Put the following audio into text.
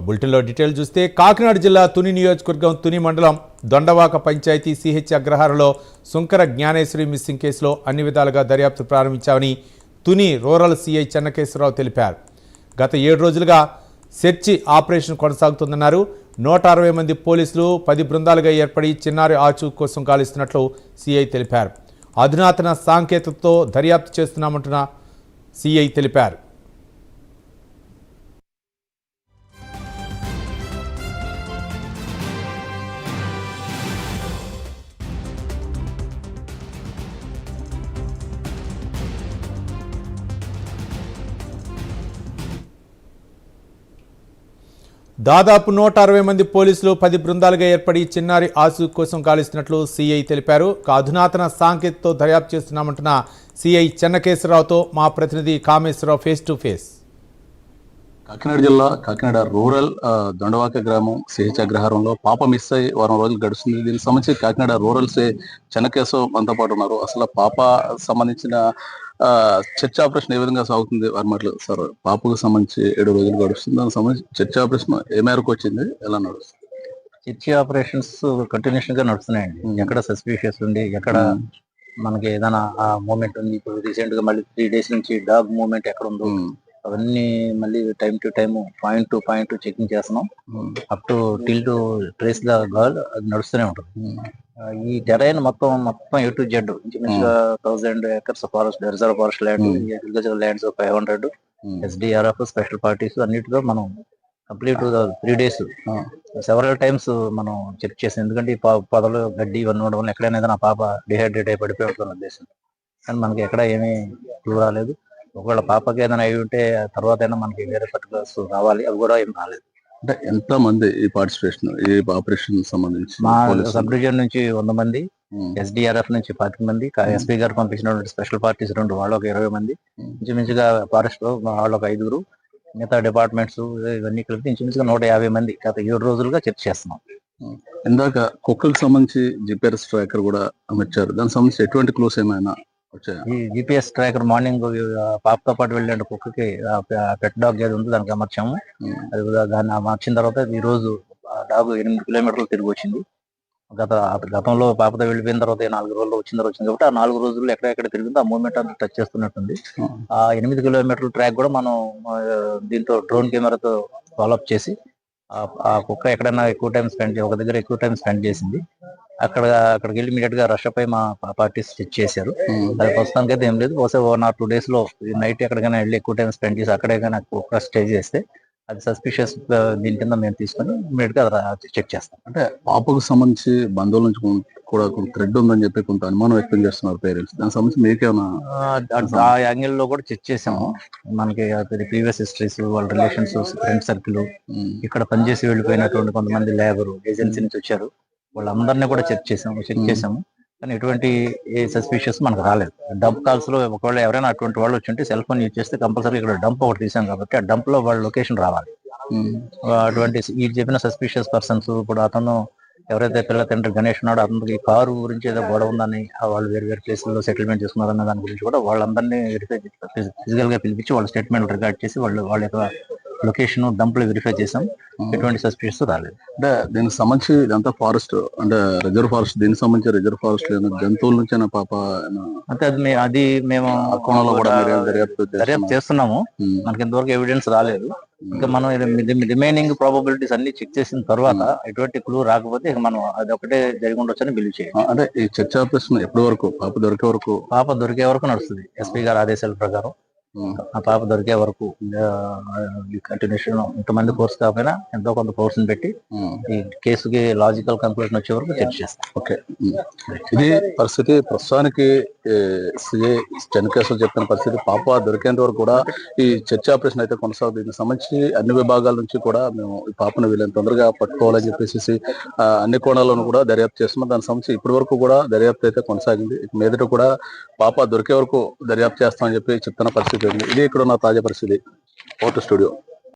బులెటిన్లో డీటెయిల్ చూస్తే కాకినాడ జిల్లా తుని నియోజకవర్గం తుని మండలం దొండవాక పంచాయతీ సిహెచ్ అగ్రహారంలో సుంకర జ్ఞానేశ్వరి మిస్సింగ్ కేసులో అన్ని విధాలుగా దర్యాప్తు ప్రారంభించామని తుని రూరల్ సిఐ చెన్నకేశ్వరరావు తెలిపారు. గత 7 రోజులుగా సెర్చి ఆపరేషన్ కొనసాగుతుందన్నారు. 160 మంది పోలీసులు 10 బృందాలుగా ఏర్పడి చిన్నారి ఆచూ కోసం గాలిస్తున్నట్లు సిఐ తెలిపారు. అధునాతన సాంకేతికతతో దర్యాప్తు చేస్తున్నామంటున్న సిఐ తెలిపారు. దాదాపు 160 మంది పోలీసులు 10 బృందాలుగా ఏర్పడి చిన్నారి ఆసు కోసం గాలిస్తున్నట్లు సిఐ తెలిపారు. అధునాతన సాంకేతికతతో దర్యాప్తు చేస్తున్నామంటున్న సిఐ చెన్నకేశ్వరరావుతో మా ప్రతినిధి Kameswara Rao face to face. Kakinada జిల్లా కాకినాడ రూరల్ దొండవాక గ్రామం సిహెచ్ అగ్రహారంలో పాప మిస్ అయ్యి వారం రోజులు గడుస్తుంది. దీనికి సంబంధించి కాకినాడ రూరల్ చెన్నకేశ్వర మనతో పాటు ఉన్నారు. అసలు పాప సంబంధించిన చర్చ ఆపరేషన్ ఏ విధంగా సాగుతుంది వారి మాటలు. సార్, పాపకు సంబంధించి 7 రోజులు గడుస్తుంది. దానికి సంబంధించి చర్చ ఆపరేషన్ ఏ మేరకు వచ్చింది, ఎలా నడుస్తుంది? చర్చ ఆపరేషన్స్ కంటిన్యూషన్ గా నడుస్తున్నాయండి. ఎక్కడ సస్పిషియస్ ఉంది, ఎక్కడ మనకి ఏదైనా మూమెంట్ ఉంది. ఇప్పుడు రీసెంట్ గా మళ్ళీ 3 days నుంచి డాగ్ మూవ్మెంట్ ఎక్కడ ఉందో అవన్నీ మళ్ళీ time to time point to point checking చేస్తున్నాం. Up to till to trace the girl అది నడుస్తూనే ఉంటుంది. ఈ టెరైన్ మొత్తం A to Z 1000 acres forest, reserve forest land, agriculture lands 500, SDRF special parties అన్నిటిలో మనం కంప్లీట్ 3 days సెవరల్ టైమ్స్ మనం check చేసాం. ఎందుకంటే ఈ పొదలు గడ్డి ఇవన్నీ ఉండడం వల్ల ఎక్కడైనా ఏదైనా పాప డిహైడ్రేట్ అయి పడిపోయి ఉంటుంది ఉద్దేశం. కానీ మనకి ఎక్కడ ఏమీ క్లూ రాలేదు. ఒకవేళ పాపకి ఏదైనా అయి ఉంటే తర్వాత అయినా మనకి వేరే పర్టికులర్స్ రావాలి, అవి కూడా ఏం రాలేదు. అంటే ఎంత మంది ఈ పార్టిసిపేషన్ ఈ ఆపరేషన్ సంబంధించి? మా సబ్ డివిజన్ నుంచి 100 మంది, SDRF నుంచి 25 మంది, SP గారు పంపించినటువంటి స్పెషల్ పార్టీస్ 2 వాళ్ళు 20 మంది, ఇంచుమించుగా ఫారెస్ట్ లో వాళ్ళు 5, మిగతా డిపార్ట్మెంట్స్ ఇవన్నీ కలిపి ఇంచుమించుగా 150 మంది గత 7 రోజులుగా చర్చ చేస్తున్నాం. ఇందాక కుక్కలకు సంబంధించి GPS ట్రాకర్ కూడా అమర్చారు. దానికి సంబంధించి ఎటువంటి క్లూస్ ఏమైనా వచ్చాయా? ఈ GPS ట్రాకర్ మార్నింగ్ పాపతో పాటు వెళ్ళే కుక్కకి పెట్ డాగ్ ఏది ఉందో దానికి అమర్చాము. అది దాన్ని అమర్చిన తర్వాత ఈ రోజు డాగ్ 8 కిలోమీటర్లు తిరిగి వచ్చింది. గతంలో పాపతో వెళ్ళిపోయిన తర్వాత 4 రోజులు వచ్చింది కాబట్టి ఆ 4 రోజుల్లో ఎక్కడెక్కడ తిరిగిందో ఆ మూవ్మెంట్ అంతా టచ్ చేస్తున్నట్టుంది. ఆ 8 కిలోమీటర్ల ట్రాక్ కూడా మనం దీంతో డ్రోన్ కెమెరాతో ఫాలోఅప్ చేసి ఆ కుక్క ఎక్కడైనా ఎక్కువ టైం ఒక దగ్గర ఎక్కువ టైం స్పెండ్ చేసింది. అక్కడికి వెళ్ళి ఇమీడియట్ గా రష్ అప్ అయి మా పార్టీస్ చెక్ చేశారు. అది ప్రస్తుతానికి అయితే ఏం లేదు. బహుశా 1 or 2 days లో నైట్ ఎక్కడికైనా వెళ్ళి ఎక్కువ టైం స్పెండ్ చేసి అక్కడే కానీ కుక్క స్టే చేస్తే అది సస్పిషియస్ దీని కింద మేము తీసుకొని ఇమీడియట్ గా చెక్ చేస్తాం. అంటే పాపకు సంబంధించి బంధువుల నుంచి కూడా కొంత థ్రెడ్ ఉందని చెప్పి కొంత అనుమానం వ్యక్తం చేస్తున్నారు పేరెంట్స్. దానికి సంబంధించి మీకేమైనా ఆ యాంగిల్ లో కూడా చెక్ చేసాము. మనకి ప్రీవియస్ హిస్టరీస్, వాళ్ళ రిలేషన్స్, ఫ్రెండ్ సర్కిల్, ఇక్కడ పనిచేసి వెళ్ళిపోయినటువంటి కొంతమంది లేబర్ ఏజెన్సీ నుంచి వచ్చారు, వాళ్ళందరినీ కూడా చెక్ చేసాము. కానీ ఎటువంటి సస్పిషియస్ మనకు రాలేదు. డంప్ కాల్స్ లో ఒకవేళ ఎవరైనా అటువంటి వాళ్ళు వచ్చి ఉంటే సెల్ ఫోన్ యూజ్ చేస్తే కంపల్సరీ ఇక్కడ డంప్ ఒకటి తీసాం కాబట్టి ఆ డంప్ లో వాళ్ళ లొకేషన్ రావాలి. అటువంటి ఈ చెప్పిన సస్పిషియస్ పర్సన్స్, ఇప్పుడు అతను ఎవరైతే పిల్ల తండ్రి గణేష్ ఉన్నాడో అతనికి కారు గురించి ఏదో గొడవ ఉందని వాళ్ళు వేరు ప్లేసుల్లో సెటిల్మెంట్ చేసుకున్నారన్న దాని గురించి కూడా వాళ్ళందరినీ ఫిజికల్ గా పిలిపించి వాళ్ళ స్టేట్మెంట్ రికార్డ్ చేసి వాళ్ళ యొక్క లొకేషన్ డంప్ లో వెరిఫై చేసాం. ఎటువంటి సస్పిషన్స్ రాలేదు. అంటే దీనికి సంబంధించి ఇదంతా ఫారెస్ట్ అంటే రిజర్వ్ ఫారెస్ట్, దీనికి సంబంధించి రిజర్వ్ ఫారెస్ట్ జంతువుల నుంచి పాప అంటే అది మేము కోణంలో కూడా దర్యాప్తు చేస్తున్నాము. మనకి ఇంతవరకు ఎవిడెన్స్ రాలేదు. ఇంకా మనం రిమైనింగ్ ప్రాబబిలిటీస్ అన్ని చెక్ చేసిన తర్వాత ఎటువంటి క్లూ రాకపోతే ఇక మనం అది ఒకటే జరిగి ఉండొచ్చని బిలీవ్ చేయాలి. అంటే ఈ చర్చ ఆపరేషన్ ఎప్పటి వరకు, పాప దొరికే వరకు నడుస్తుంది. SP గారి ఆదేశాల ప్రకారం ఆ పాప దొరికే వరకు కంటిన్యూషన్ ఇంతమంది ఫోర్స్ కాకపోయినా ఎంతో కొంత ఫోర్స్ పెట్టి ఈ కేసుకి లాజికల్ కంక్లూజన్ వచ్చే వరకు చర్చ చేస్తాం. ఓకే, ఇది పరిస్థితి. ప్రస్తుతానికి సిఐ చెన్నకేశ్వర చెప్పిన పరిస్థితి. పాప దొరికేంత వరకు కూడా ఈ చర్చ ఆపరేషన్ అయితే కొనసాగుతుంది. దీనికి సంబంధించి అన్ని విభాగాల నుంచి కూడా మేము ఈ పాపను వీళ్ళని తొందరగా పట్టుకోవాలని చెప్పేసి అన్ని కోణాలను కూడా దర్యాప్తు చేస్తున్నాం. దానికి సంబంధించి ఇప్పటి వరకు కూడా దర్యాప్తు అయితే కొనసాగింది. ఇక మీదట కూడా పాప దొరికే వరకు దర్యాప్తు చేస్తామని చెప్పి చెప్తున్న పరిస్థితి. ఇది ఇక్కడ ఉన్న తాజా పరిస్థితి. Photo studio.